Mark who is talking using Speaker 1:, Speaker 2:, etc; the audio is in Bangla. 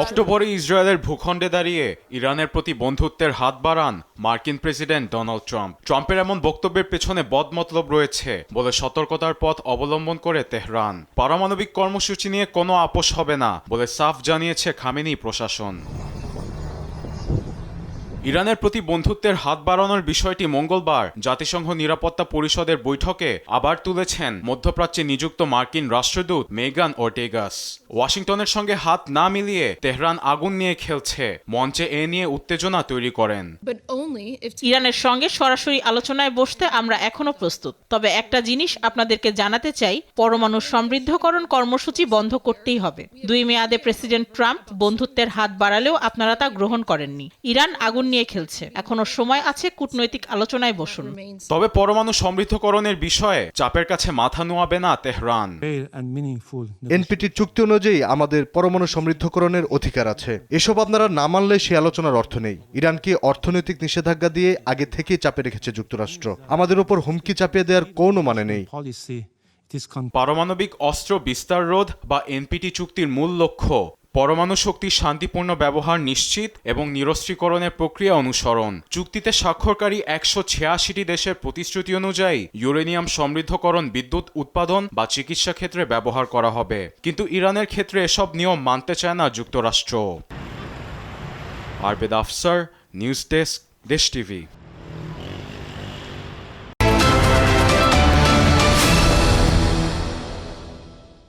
Speaker 1: অক্টোবরে ইসরায়েলের ভূখণ্ডে দাঁড়িয়ে ইরানের প্রতি বন্ধুত্বের হাত বাড়ান মার্কিন প্রেসিডেন্ট ডোনাল্ড ট্রাম্প। ট্রাম্পের এমন বক্তব্যের পেছনে বদমতলব রয়েছে বলে সতর্কতার পথ অবলম্বন করে তেহরান। পারমাণবিক কর্মসূচি নিয়ে কোনো আপোষ হবে না বলে সাফ জানিয়েছে খামেনি প্রশাসন। ইরানের প্রতি বন্ধুত্বের হাত বাড়ানোর বিষয়টি মঙ্গলবার জাতিসংঘ নিরাপত্তা পরিষদের বৈঠকে আবার তুলেছেন মধ্যপ্রাচ্যে নিযুক্ত মার্কিন রাষ্ট্রদূত মেগান ওর্টেগাস। ওয়াশিংটনের সঙ্গে হাত না মিলিয়ে তেহরান আগুন নিয়ে খেলছে মঞ্চে এ নিয়ে উত্তেজনা তৈরি করেন।
Speaker 2: ইরানের সঙ্গে সরাসরি আলোচনায় বসতে আমরা এখনো প্রস্তুত, তবে একটা জিনিস আপনাদেরকে জানাতে চাই, পরমাণু সমৃদ্ধকরণ কর্মসূচি বন্ধ করতেই হবে। 2 মেয়াদে প্রেসিডেন্ট ট্রাম্প বন্ধুত্বের হাত বাড়ালেও আপনারা তা গ্রহণ করেননি। ইরান আগুন নিয়ে খেলছে, এখনো সময় আছে, কূটনৈতিক আলোচনায় বসুন।
Speaker 1: তবে পরমাণু সমৃদ্ধকরণের বিষয়ে চাপের কাছে মাথা নোয়াবে না তেহরান।
Speaker 3: এনপিটি চুক্তি অনুযায়ী আমাদের পরমাণু সমৃদ্ধকরণের অধিকার আছে। এসব আপনারা না মানলে সে আলোচনার অর্থ নেই। ইরানকে অর্থনৈতিক নিষেধাজ্ঞা দিয়ে আগে থেকেই চাপে রেখেছে যুক্তরাষ্ট্র। আমাদের উপর হুমকি চাপিয়ে দেওয়ার কোনো মানে নেই।
Speaker 1: পারমাণবিক অস্ত্র বিস্তার রোধ বা এনপিটি চুক্তির মূল লক্ষ্য পরমাণু শক্তির শান্তিপূর্ণ ব্যবহার নিশ্চিত এবং নিরস্ত্রীকরণের প্রক্রিয়া অনুসরণ। চুক্তিতে স্বাক্ষরকারী 186টি দেশের প্রতিশ্রুতি অনুযায়ী ইউরেনিয়াম সমৃদ্ধকরণ বিদ্যুৎ উৎপাদন বা চিকিৎসা ক্ষেত্রে ব্যবহার করা হবে, কিন্তু ইরানের ক্ষেত্রে এসব নিয়ম মানতে চায় না যুক্তরাষ্ট্র। আরবেদ আফসার, নিউজ ডেস্ক, দেশ টিভি।